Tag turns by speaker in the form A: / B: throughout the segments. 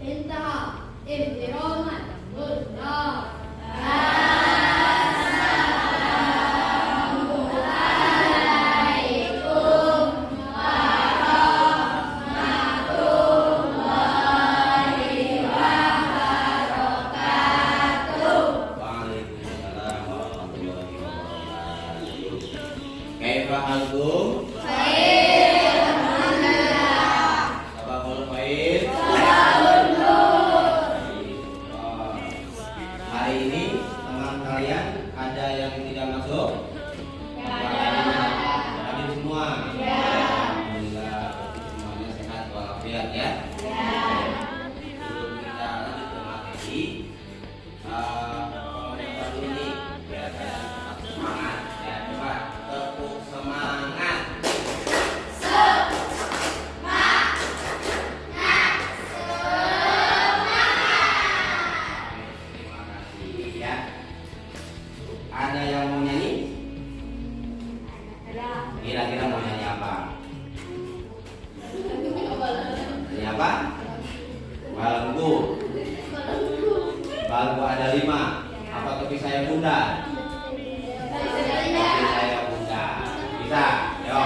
A: انتهى احتراما والله.
B: Kaifa halkum?
A: Baik, alhamdulillah.
B: Sabahul khair. Hari ini teman kalian ada yang tidak masuk? Hadir semua? Alhamdulillah, semuanya sehat walafiat ya. Sebelum kita lanjut ke materi, komunitas ini biar kalian tetap semangat ya. Coba tepuk semangat. Terima kasih ya. Ada yang mau nyanyi? Kira-kira mau nyanyi apa? Nyanyi apa? Balenggu. Balenggu ada 5. Apa topi saya bunda? Topi saya bunda. Bisa? Yo.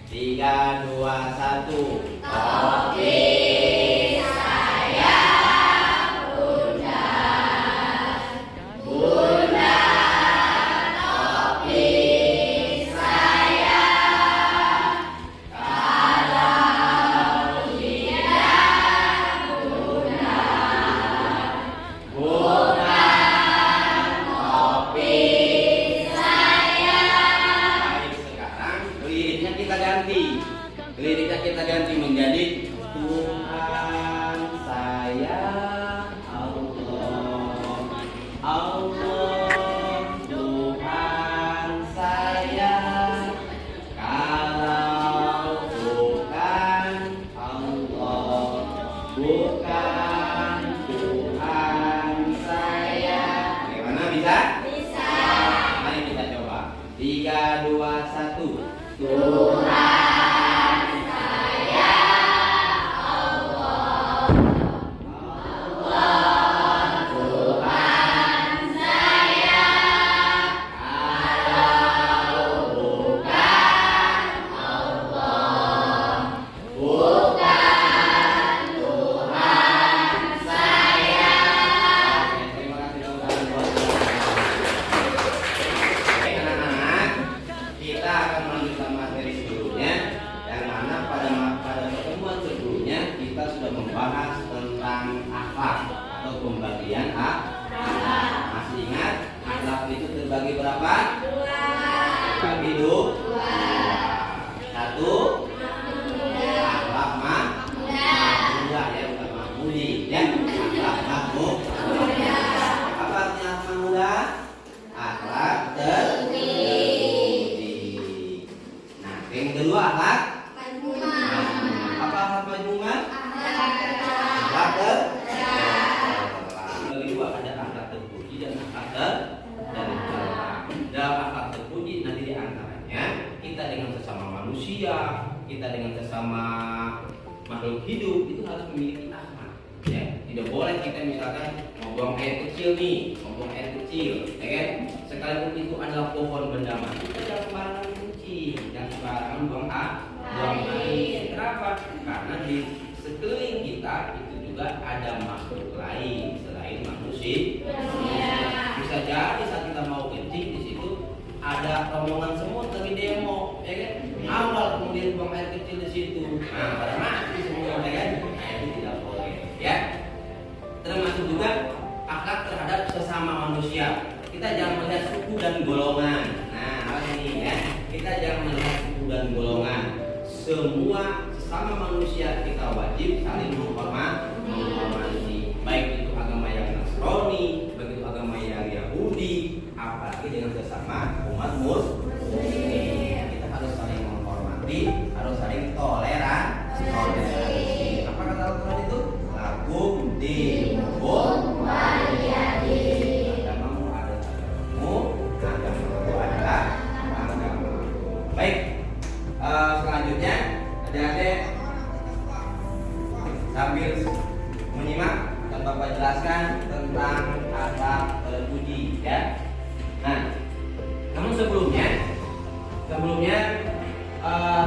B: 3, 2, 1. Topi saya bunda. Bunda, topi saya. Kalau tidak bunda, bunda, topi saya. Baik, sekarang liriknya kita ganti. Liriknya kita ganti menjadi Tuhan saya Allah, Allah Tuhan saya. Kalau bukan Allah, bukan Tuhan saya. Bagaimana, bisa?
A: Bisa.
B: Mari kita coba. 3, 2, 1.
A: Tuhan saya Allah, Allah Tuhan saya. Kalau bukan Allah, bukan Tuhan saya.
B: Oke, terima kasih teman-teman buat Oke, anak-anak, kita akan melanjutkan materi sebelumnya, yang mana pada pertemuan sebelumnya kita sudah membahas tentang akhlak atau pembagian akhlak. Masih ingat akhlak itu terbagi berapa? Terbagi dua. Satu, akhlak mahmudah ya, bukan mahmudi ya. Akhlak mahmudah. Apa artinya akhlak mahmudah? Akhlak terpuji. Nah, yang kedua akhlak apa akhlak majmu'ah? Akhlak bagi dua, ada akhlak terpuji dan akhlak tercela. Dalam akhlak terpuji nanti diantaranya kita dengan sesama manusia, kita dengan sesama makhluk hidup itu harus memiliki akhlak. Ya, tidak boleh kita misalkan mau buang air kecil nih, mau buang air kecil, ya kan? Sekalipun itu adalah pohon benda mati, kita jangan sembarangan kencing, jangan sembarangan buang air. Kenapa? Karena di sekeliling kita itu juga ada makhluk lain selain manusia. Bisa jadi saat kita mau kencing di situ ada rombongan semut lagi demo, ya kan? Awal kemudian buang air kecil di situ, nah pada mati semua, ya kan? Nah, itu tidak boleh, ya. Termasuk juga akhlak terhadap sesama manusia. Kita jangan melihat suku dan golongan. Nah, apa ini ya? Kita jangan melihat suku dan golongan. Semua sesama manusia kita wajib saling menghormati. Baik itu agama yang Nasrani, baik itu agama yang Yahudi, apalagi dengan sesama umat Muslim. Kita harus saling menghormati, harus saling toleransi. Apa kata Al-Quran itu? Lakum dinukum waliyadin. Agamamu adalah agamamu adalah agamamu. Baik, selanjutnya adik-adik sambil menyimak akan Bapak jelaskan tentang akhlak terpuji ya. Nah, namun sebelumnya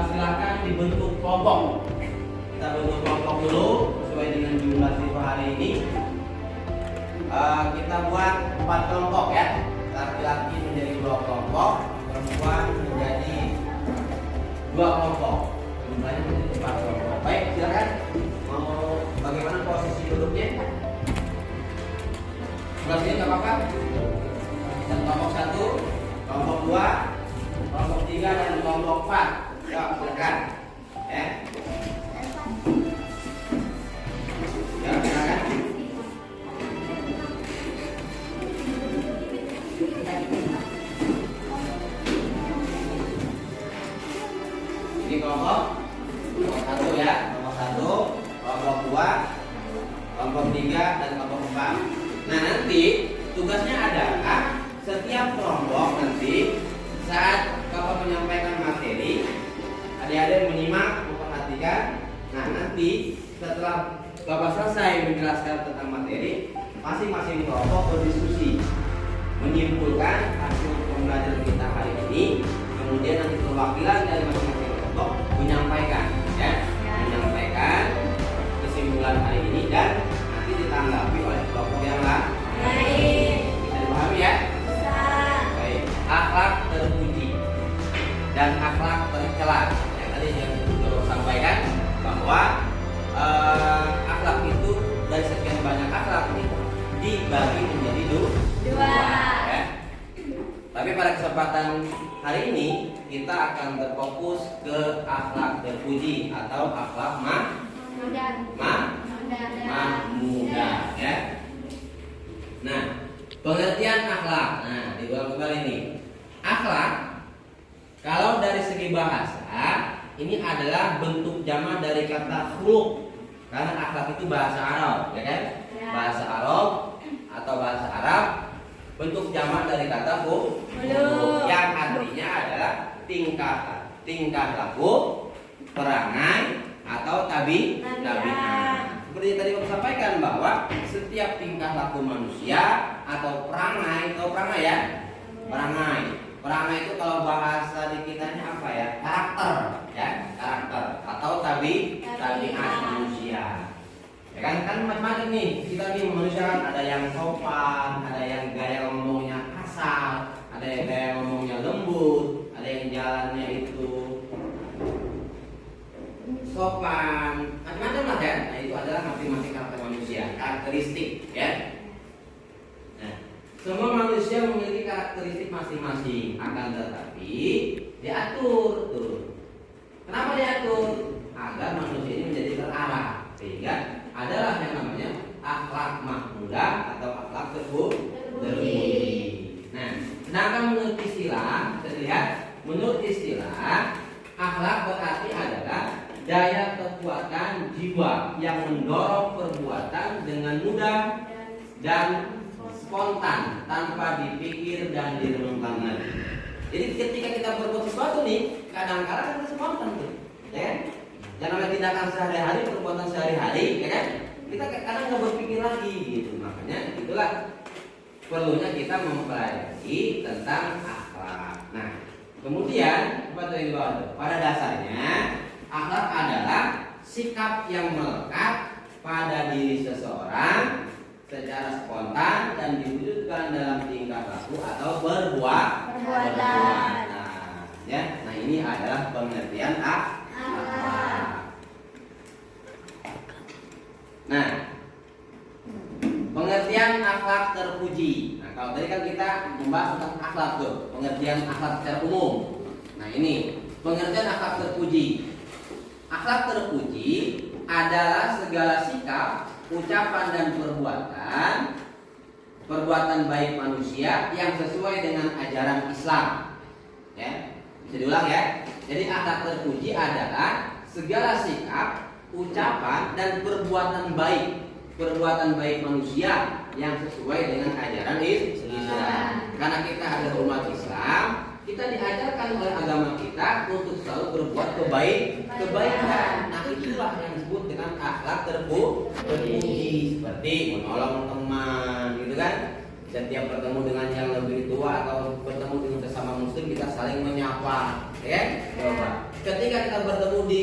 B: silakan dibentuk kelompok. Kita bentuk kelompok dulu sesuai dengan jumlah siswa hari ini. Kita buat 4 kelompok ya. Laki-laki menjadi 2 kelompok, perempuan menjadi 2 kelompok. Jumlahnya menjadi 4 kelompok. Baik, silakan. Mau bagaimana posisi duduknya? Sebelah sini nggak apa-apa. Dan kelompok 1, kelompok 2, kelompok 3 dan kelompok 4. Ya, silakan. Ya. Ya, silakan. Ini kelompok 1 ya, kelompok 1, kelompok 2, kelompok 3 dan kelompok 4. Nah, nanti tugasnya adalah setiap kelompok nanti saat Bapak menyampaikan materi, adik-adik menyimak, memperhatikan. Nah, nanti setelah Bapak selesai menjelaskan tentang materi, masing-masing kelompok berdiskusi, menyimpulkan hasil pembelajaran kita hari ini. Kemudian nanti perwakilan dari masing-masing kelompok menyampaikan, ya, menyampaikan kesimpulan hari ini dan nanti ditanggapi oleh kelompok yang lain. Bisa dipahami ya? Baik. Akhlak terpuji dan akhlak tercela. Yang tadi yang sudah sampaikan bahwa akhlak itu dari sekian banyak akhlak ini dibagi menjadi dua. Ya. Tapi pada kesempatan hari ini kita akan berfokus ke akhlak terpuji atau akhlak mahmudah ya. Nah, pengertian akhlak. Nah, diulang kembali ini. Akhlak kalau dari segi bahasa ini adalah bentuk jamak dari kata khuluq. Karena akhlak itu bahasa Arab, ya kan? Bahasa Arab atau bahasa Arab bentuk jamak dari kata khuluq yang artinya adalah tingkah laku, perangai atau tabiat. Seperti tadi saya sampaikan bahwa setiap tingkah laku manusia atau perangai, tahu perangai ya? Perangai itu kalau bahasa di kitanya apa ya? Karakter, ya, karakter atau tabiat manusia. Ya kan macam-macam nih. Kita nih manusia kan ada yang sopan, ada yang gaya ngomongnya kasar, ada yang gaya ngomongnya lembut, ada yang jalannya itu sopan, macam-macam lah ya. Nah, itu adalah masing-masing karakter manusia, karakteristik ya. Nah, semua manusia memiliki karakteristik masing-masing, akan tetapi diatur tuh. Kenapa diatur? Agar manusia ini menjadi terarah, sehingga adalah yang namanya akhlak mahmudah atau akhlak terpuji. Nah, sedangkan menurut istilah, kita lihat menurut istilah akhlak berarti adalah daya kekuatan jiwa yang mendorong perbuatan dengan mudah dan spontan tanpa dipikir dan direnungkan lagi. Jadi ketika kita berbuat sesuatu nih, kadang-kadang kita spontan tuh, ya kan? Yang namanya tindakan sehari-hari, perbuatan sehari-hari, ya kan? Kita kadang nggak berpikir lagi gitu. Makanya itulah perlunya kita mempelajari tentang akhlak. Nah, kemudian apa tuh yang dibawa tuh? Pada dasarnya akhlak adalah sikap yang melekat pada diri seseorang secara spontan dan diwujudkan dalam tingkah laku atau perbuatan. Ya, nah ini adalah pengertian akhlak. Nah, pengertian akhlak terpuji. Nah, kalau tadi kan kita membahas tentang akhlak tuh, pengertian akhlak secara umum. Nah, ini pengertian akhlak terpuji. Akhlak terpuji adalah segala sikap, ucapan dan perbuatan baik manusia yang sesuai dengan ajaran Islam. Ya, bisa diulang ya. Jadi akhlak terpuji adalah segala sikap, ucapan dan perbuatan baik manusia yang sesuai dengan ajaran Islam. Karena kita adalah umat Islam, kita diajarkan oleh agama kita untuk selalu berbuat kebaikan. Nah, itulah yang disebut dengan akhlak terpuji. seperti menolong teman, gitu kan? Setiap bertemu dengan yang lebih tua atau bertemu dengan sesama muslim kita saling menyapa, ya? Coba. Ketika kita bertemu di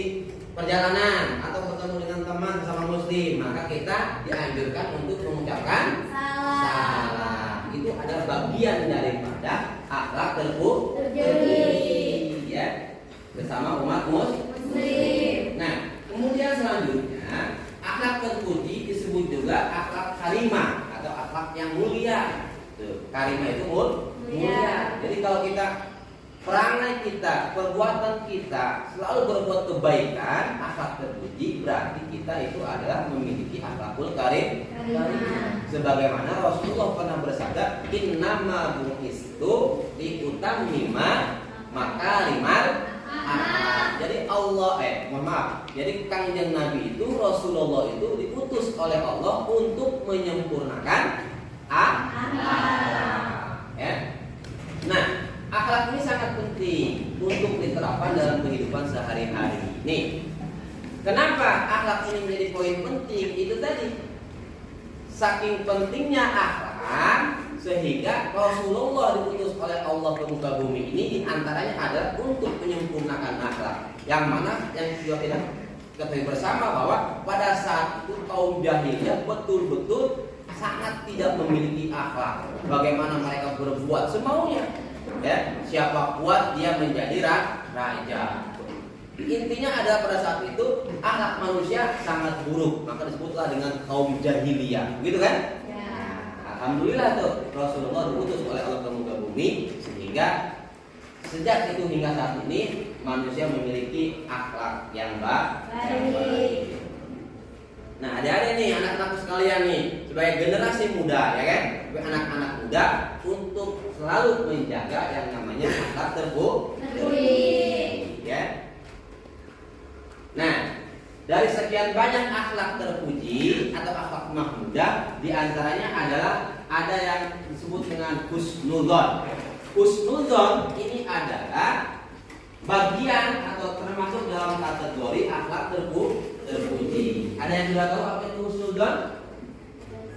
B: perjalanan atau bertemu dengan teman sesama muslim, maka kita dianjurkan untuk mengucapkan salam. Itu adalah bagian daripada akhlak terpuji, ya, bersama umat muslim. Nah, kemudian selanjutnya akhlak terpuji disebut juga akhlak karimah atau akhlak yang mulia. Tuh, karimah itu mulia. Jadi kalau kita perangai kita, perbuatan kita selalu berbuat kebaikan, akhlak terpuji, berarti kita itu adalah memiliki akhlakul karimah. Sebagaimana Rasulullah pernah bersabda, innama bu'istu liutammima makarimal akhlak. Jadi jadi kanjeng Nabi itu, Rasulullah itu diutus oleh Allah untuk menyempurnakan akhlak. Ya. Nah, akhlak ini sangat penting untuk diterapkan dalam kehidupan sehari-hari. Nih, kenapa akhlak ini menjadi poin penting? Itu tadi, saking pentingnya akhlak sehingga Rasulullah diutus oleh Allah ke muka bumi ini diantaranya adalah untuk menyempurnakan akhlak. Yang mana yang sudah kita ketahui bersama bahwa pada saat itu kaum jahiliyah betul-betul sangat tidak memiliki akhlak. Bagaimana mereka berbuat semaunya. Ya, siapa kuat dia menjadi raja. Intinya adalah pada saat itu akhlak manusia sangat buruk, maka disebutlah dengan kaum jahiliyah, gitu kan? Ya. Alhamdulillah tuh Rasulullah diutus oleh Allah ke muka bumi sehingga sejak itu hingga saat ini manusia memiliki akhlak yang baik. Nah, adik-adik nih, anak-anakku sekalian nih, sebagai generasi muda, ya kan, sebagai anak-anak muda untuk selalu menjaga yang namanya akhlak terpuji, ya. Nah, dari sekian banyak akhlak terpuji atau akhlak mahmudah, diantaranya adalah ada yang disebut dengan husnudzon. Husnudzon ini adalah bagian atau termasuk dalam kategori akhlak terpuji. Ada yang sudah tahu apa itu husnudzon?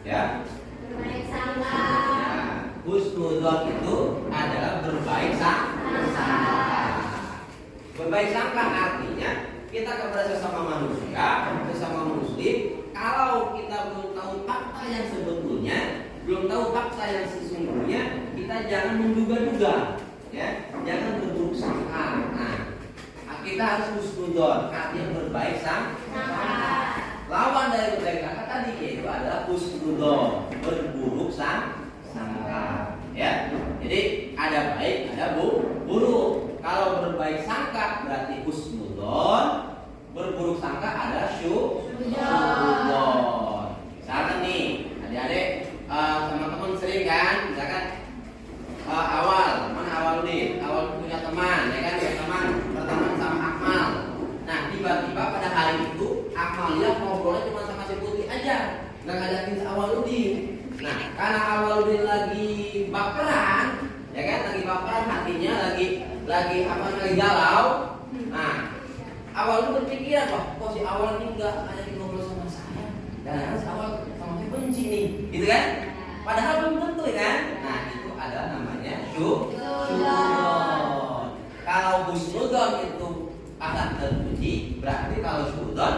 B: Ya.
A: Berbaik sangka.
B: Nah, husnudzon itu adalah berbaik sangka. Berbaik sangka artinya kita kepada sesama manusia, sesama muslim, kalau kita belum tahu fakta yang sebetulnya, belum tahu fakta yang sesungguhnya, kita jangan menduga-duga, ya, jangan berburuk sangka. Nah, kita harus husnudzon, artinya berbaik sangka. Lawan dari berbaik sangka tadi yaitu adalah husnudzon, berburuk sangka. Ya, jadi ada baik, ada buruk. Kalau berbaik sangka berarti husnudzon, berburuk sangka adalah syuudzon. Misalkan nih, adik-adik, teman-teman sering kan, misalkan awal punya teman, ya kan, berteman sama Akmal. Nah, tiba-tiba pada hari itu Akmalnya ngobrolnya cuma sama si Putih aja, nggak ngajakin si Awaludin. Nah, karena Awaludin lagi baperan, ya kan, lagi baperan, hatinya lagi galau. Nah, Awal itu berpikiran, kok si Awal ini nggak ngajakin ngobrol sama saya, dan si Awal sama saya benci nih, gitu kan? Padahal belum tentu, kan? Nah, itu adalah namanya syuudzon. Kalau husnudzon itu akhlak terpuji, berarti kalau syuudzon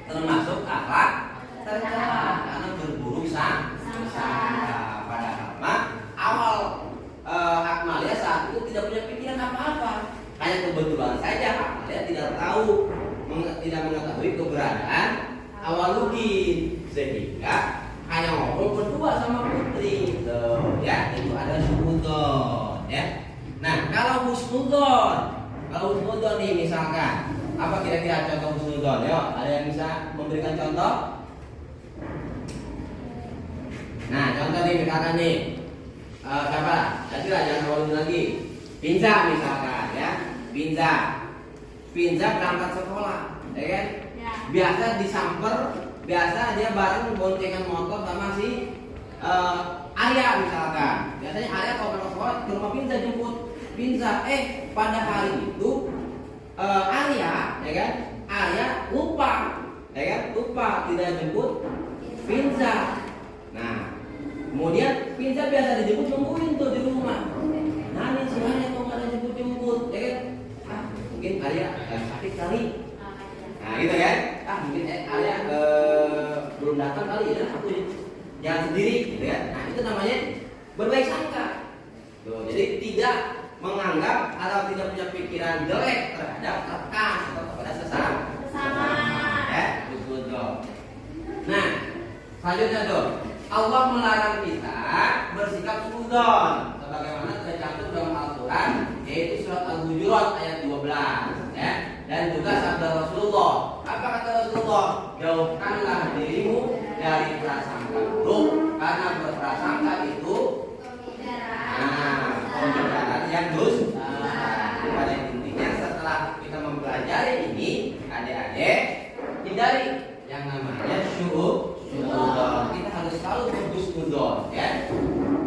B: termasuk akhlak tercela karena berburuk sangka. Padahal awal Akmalia saat itu tidak punya pikiran apa-apa. Hanya kebetulan saja Akmalia tidak mengetahui keberadaan Awaludin, sehingga hanya ngobrol berdua sama Putri. Ya, itu ada syuudzon, ya. Nah, kalau husnudzon nih misalkan, apa kira-kira contoh husnudzon? Yo, ada yang bisa memberikan contoh? Nah, contoh nih misalkan nih, siapa? Jangan Awaludin lagi. Pinza misalkan, ya. Pinza berangkat sekolah, ya kan? Ya. Biasa disamper, biasa dia bareng boncengan motor sama si Arya misalkan. Biasanya Arya kalau berangkat sekolah ke rumah Pinza jemput Pinza. Pada hari itu Arya, ya kan? Arya lupa, ya kan? Lupa tidak jemput Pinza. Nah, kemudian Pinza biasa dijemput nungguin tuh di rumah. Nah, ini sebenarnya kok nggak ada jemput-jemput, ya kan? Ah, mungkin Arya sakit kali. Nah, gitu kan? Ah, mungkin Arya belum datang kali ya, aku jalan sendiri, gitu kan? Nah, itu namanya berbaik sangka. Tuh, jadi tidak menganggap atau tidak punya pikiran jelek terhadap rekan atau kepada sesama. Ya, husnudzon. Nah, selanjutnya tuh, Allah melarang kita bersikap suudzon sebagaimana tercantum dalam Al-Qur'an, yaitu surat Al-Hujurat ayat 12, ya. Dan juga sabda Rasulullah. Apa kata Rasulullah? Jauhkanlah dirimu dari prasangka buruk, karena berprasangka itu pembicaraan yang dusta. Pada intinya setelah kita mempelajari ini, adik-adik hindari yang namanya syuudzon. Kita harus selalu berhusnudzon, ya.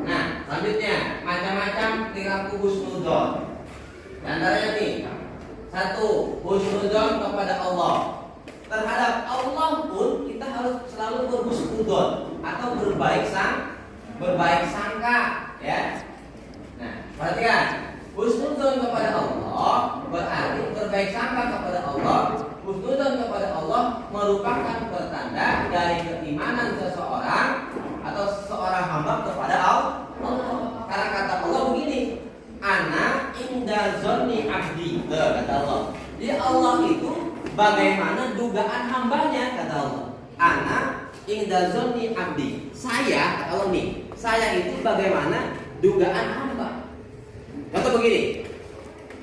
B: Nah, selanjutnya macam-macam perilaku husnudzon. Di antaranya nih, satu, husnudzon kepada Allah. Terhadap Allah pun kita harus selalu berhusnudzon atau berbaik sangka, ya. Nah, perhatikan, husnudzon kepada Allah berarti berbaik sangka kepada Allah. Husnudzon kepada Allah merupakan pertanda dari keimanan seseorang atau seorang hamba kepada Allah. Karena kata Allah begini, ana inda zonni abdi, kata Allah. Jadi Allah itu bagaimana dugaan hambanya, kata Allah. Ana inda zonni abdi. Saya, kata Allah nih, saya itu bagaimana dugaan hamba. Contoh begini,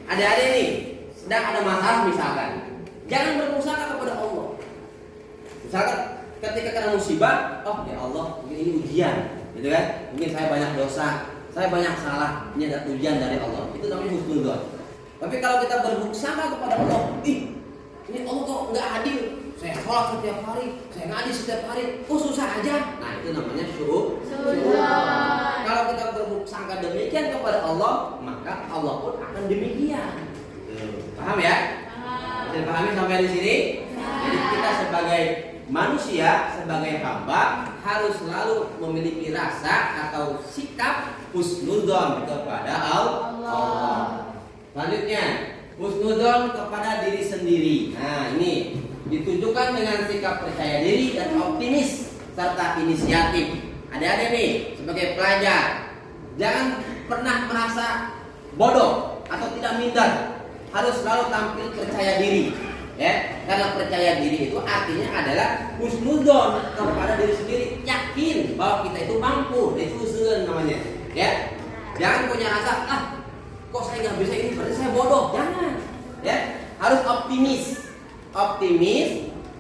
B: adik-adik nih sedang ada masalah misalkan, jangan bermusyawarah kepada Allah. Misalkan ketika kena musibah, oh ya Allah, ini ujian, gitu kan? Mungkin saya banyak dosa, saya banyak salah, ini ada ujian dari Allah. Itu namanya husnudzon. Tapi kalau kita bermusyawarah kepada Allah, ini Allah kok nggak adil. Saya sholat setiap hari, saya ngaji setiap hari, kok susah aja. Nah, itu namanya syuudzon. Kalau kita bersangka demikian kepada Allah, maka Allah pun akan demikian. Paham ya? Bisa pahami sampai di sini? Jadi kita sebagai manusia, sebagai hamba harus selalu memiliki rasa atau sikap husnudzon kepada Allah. Selanjutnya, husnudzon kepada diri sendiri. Nah, ini ditunjukkan dengan sikap percaya diri dan optimis serta inisiatif. Adik-adik nih sebagai pelajar, jangan pernah merasa bodoh atau tidak minder. Harus selalu tampil percaya diri, ya. Karena percaya diri itu artinya adalah husnudzon kepada diri sendiri, yakin bahwa kita itu mampu. Itu husnudzon namanya, ya. Jangan punya rasa, kok saya nggak bisa ini, berarti saya bodoh. Jangan, ya. Harus optimis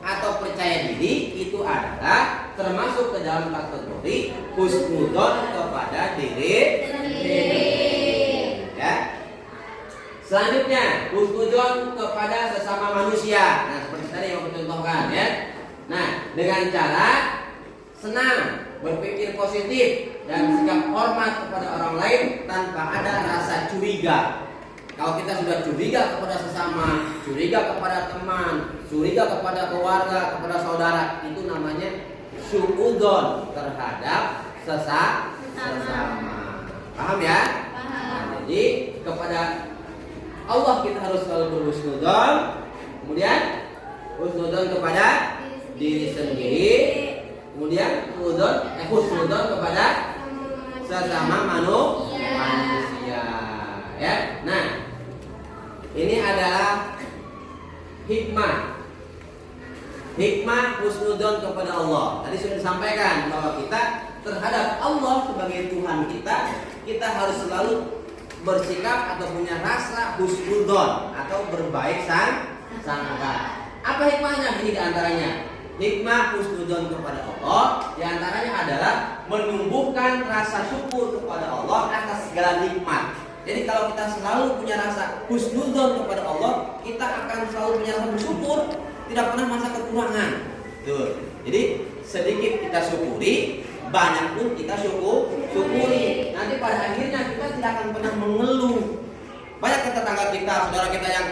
B: atau percaya diri itu adalah termasuk ke dalam kategori husnudzon kepada diri sendiri, ya. Selanjutnya, husnudzon kepada sesama manusia. Nah, seperti tadi yang aku contohkan, ya. Nah, dengan cara senang, berpikir positif dan sikap hormat kepada orang lain tanpa ada rasa curiga. Kalau kita sudah curiga kepada sesama, curiga kepada teman, curiga kepada keluarga, kepada saudara, itu namanya syuudzon terhadap sesama. Paham ya?
A: Paham.
B: Nah, jadi kepada Allah kita harus selalu berhusnudzon. Kemudian husnudzon kepada diri sendiri. Kemudian husnudzon kepada sesama manusia. Ya. Nah, ini adalah hikmah husnudzon kepada Allah. Tadi sudah disampaikan bahwa kita terhadap Allah sebagai Tuhan kita harus selalu bersikap atau punya rasa husnudzon atau berbaik sangka. Apa hikmahnya? Ini diantaranya hikmah husnudzon kepada Allah diantaranya adalah menumbuhkan rasa syukur kepada Allah atas segala nikmat. Jadi kalau kita selalu punya rasa husnudzon kepada Allah, kita akan selalu punya rasa bersyukur, tidak pernah merasa kekurangan. Tuh. Jadi sedikit kita syukuri, banyak pun kita syukuri. Nanti pada akhirnya kita tidak akan pernah mengeluh. Banyak tetangga kita, saudara kita yang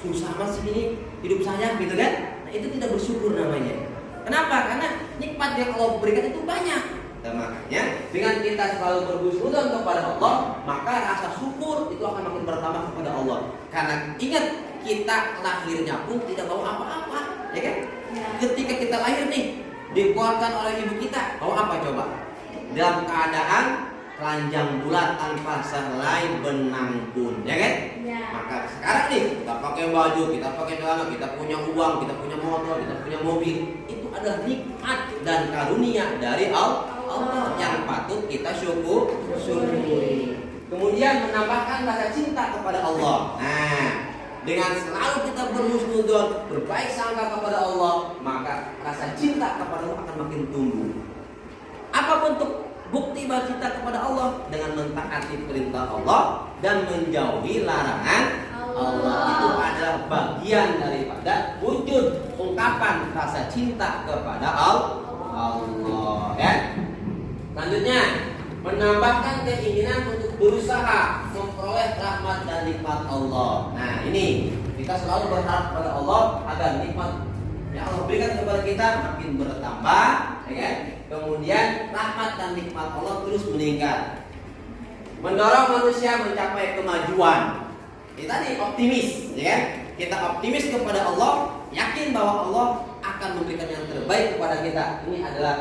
B: susah mas ini hidup saya, gitu kan? Nah, itu tidak bersyukur namanya. Kenapa? Karena nikmat yang Allah berikan itu banyak. Dan makanya dengan kita selalu berhusnudzon kepada Allah, maka rasa syukur itu akan makin bertambah kepada Allah. Karena ingat, kita lahirnya pun tidak bawa apa-apa, ya kan? Ketika kita lahir nih, dikeluarkan oleh ibu kita, bawa apa coba? Dalam keadaan telanjang bulat tanpa sehelai benang pun, ya kan? Maka sekarang nih kita pakai baju, kita pakai celana, kita punya uang, kita punya motor, kita punya mobil, itu adalah nikmat dan karunia dari Allah yang patut kita syukuri. Kemudian menambahkan rasa cinta kepada Allah. Nah, dengan selalu kita berhusnudzon, berbaik sangka kepada Allah, maka rasa cinta kepada Allah akan makin tumbuh. Apa bentuk bukti cinta kepada Allah? Dengan mentaati perintah Allah dan menjauhi larangan Allah. Itu adalah bagian daripada wujud ungkapan rasa cinta kepada Allah, ya. Selanjutnya, menambahkan keinginan untuk berusaha memperoleh rahmat dan nikmat Allah. Nah, ini kita selalu berharap kepada Allah agar nikmat yang Allah berikan kepada kita makin bertambah, ya kan? Kemudian rahmat dan nikmat Allah terus meningkat, mendorong manusia mencapai kemajuan. Kita nih optimis, ya kan? Kita optimis kepada Allah, yakin bahwa Allah akan memberikan yang terbaik kepada kita. Ini adalah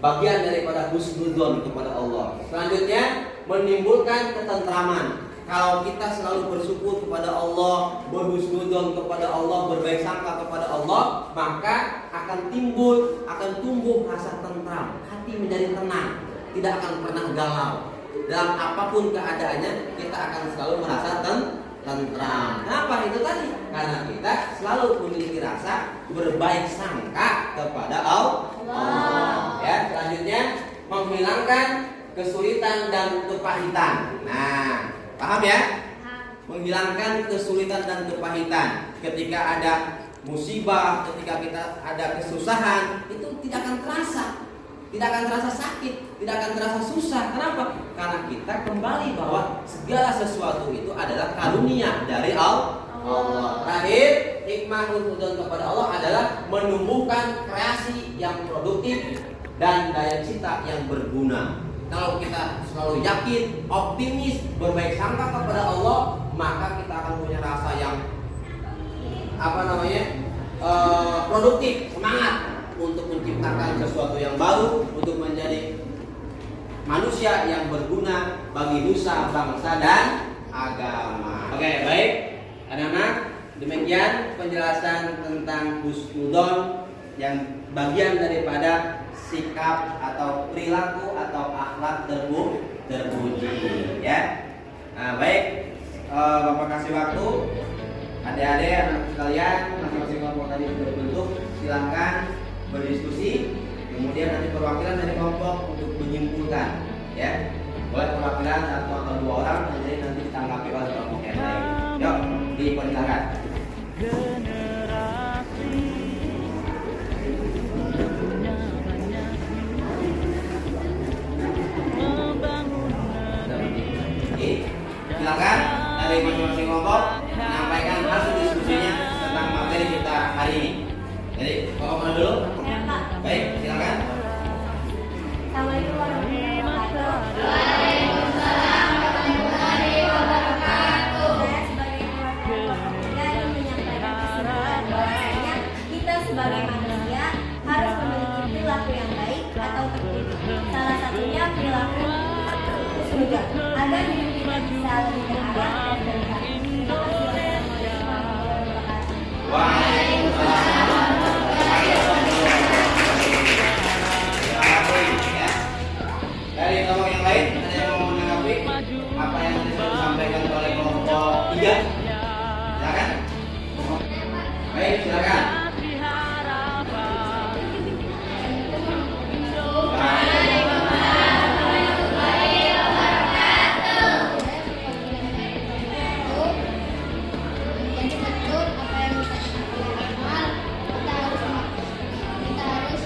B: bagian daripada husnudzon kepada Allah. Selanjutnya, menimbulkan ketentraman. Kalau kita selalu bersyukur kepada Allah, berhusnudzon kepada Allah, berbaik sangka kepada Allah, maka akan tumbuh rasa tentram, hati menjadi tenang, tidak akan pernah galau. Dalam apapun keadaannya, kita akan selalu merasa tentram. Kenapa itu tadi? Karena kita selalu memiliki rasa berbaik sangka kepada Allah. Ya, selanjutnya menghilangkan kesulitan dan kepahitan. Nah, paham ya? Menghilangkan kesulitan dan kepahitan. Ketika ada musibah, ketika kita ada kesusahan, itu tidak akan terasa. Tidak akan terasa sakit, tidak akan terasa susah. Kenapa? Karena kita kembali bahwa segala sesuatu itu adalah karunia dari Allah. Terakhir, hikmah husnudzon kepada Allah adalah menumbuhkan kreasi yang produktif dan daya cipta yang berguna. Kalau kita selalu yakin, optimis, berbaik sangka kepada Allah, maka kita akan punya rasa yang produktif, semangat untuk menciptakan sesuatu yang baru, untuk menjadi manusia yang berguna bagi nusa, bangsa, dan agama. Oke, baik, anak-anak, demikian penjelasan tentang husnudzon yang bagian daripada sikap atau perilaku atau akhlak terpuji, ya. Nah, baik, Bapak kasih waktu, adik-adik, anak sekalian, masing-masing kelompok tadi sudah dibentuk, silakan berdiskusi, kemudian nanti perwakilan dari kelompok untuk menyimpulkan, ya. Boleh perwakilan satu atau dua orang, nanti ditanggapi oleh kelompok yang lain. Yuk, dipersilakan. Silakan dari masing-masing kelompok menyampaikan hasil diskusinya tentang materi kita hari ini. Jadi, kelompok mana dulu? Baik, silakan.
A: Assalamualaikum warahmatullahi wabarakatuh.
C: Waalaikumsalam warahmatullahi wabarakatuh.
A: Saya sebagai perwakilan keluarga ingin menyampaikan kesimpulan bahwasanya kita sebagai manusia harus memiliki perilaku yang baik atau terpuji. Salah satunya perilaku husnudzon agar hidup kita bisa lebih berakhlak dan berkah. Terima kasih. Wassalamualaikum warahmatullahi wabarakatuh.
B: Waalaikumsalam. Dari kelompok yang lain ada yang mau menanggapi apa yang disampaikan oleh kelompok 3? Silakan. Baik, silakan.
C: Jadi betul apa yang kita amal, kita harus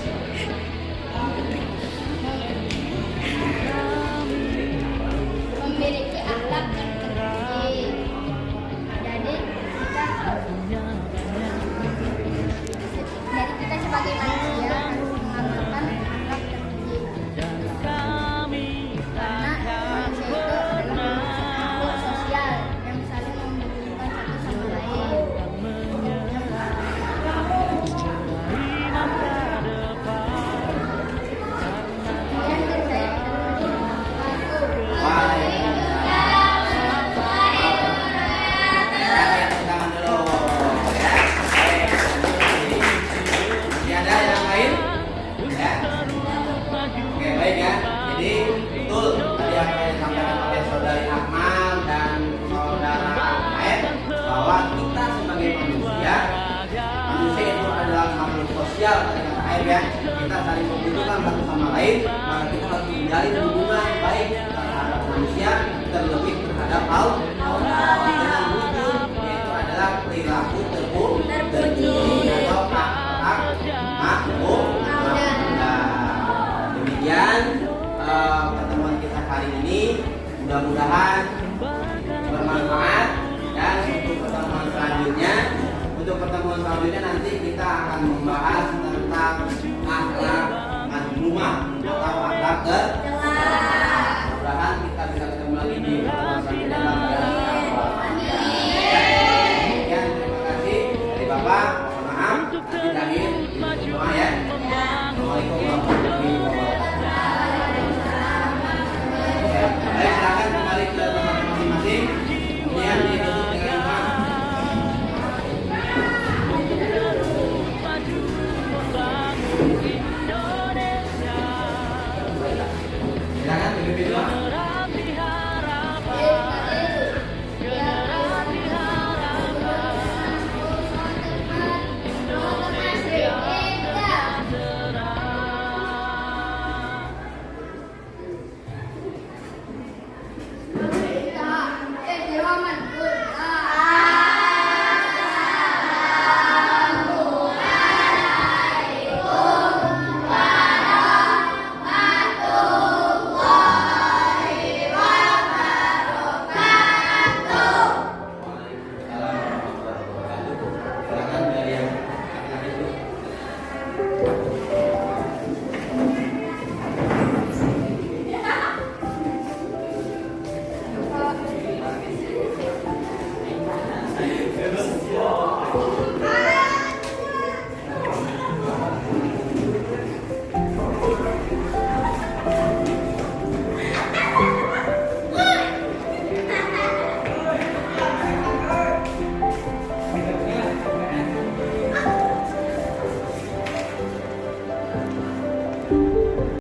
C: memiliki akhlak yang terpuji. Jadi kita sebagai manusia harus
D: sosial tadi kata Aib ya. Kita saling membutuhkan satu sama lain, maka kita harus menjalin hubungan baik terhadap manusia, terlebih terhadap Allah dengan wujud yaitu adalah perilaku terpuji atau akhlak makhluk. Demikian pertemuan kita hari ini, mudah-mudahan bermanfaat. Dan untuk pertemuan selanjutnya nanti kita akan membahas tentang akhlak mazmumah atau akhlak mudah-mudahan kita bisa ketemu lagi di pertemuan selanjutnya dalam keadaan sekian, terima kasih dari Bapak, mohon maaf nanti lahir di semua ya.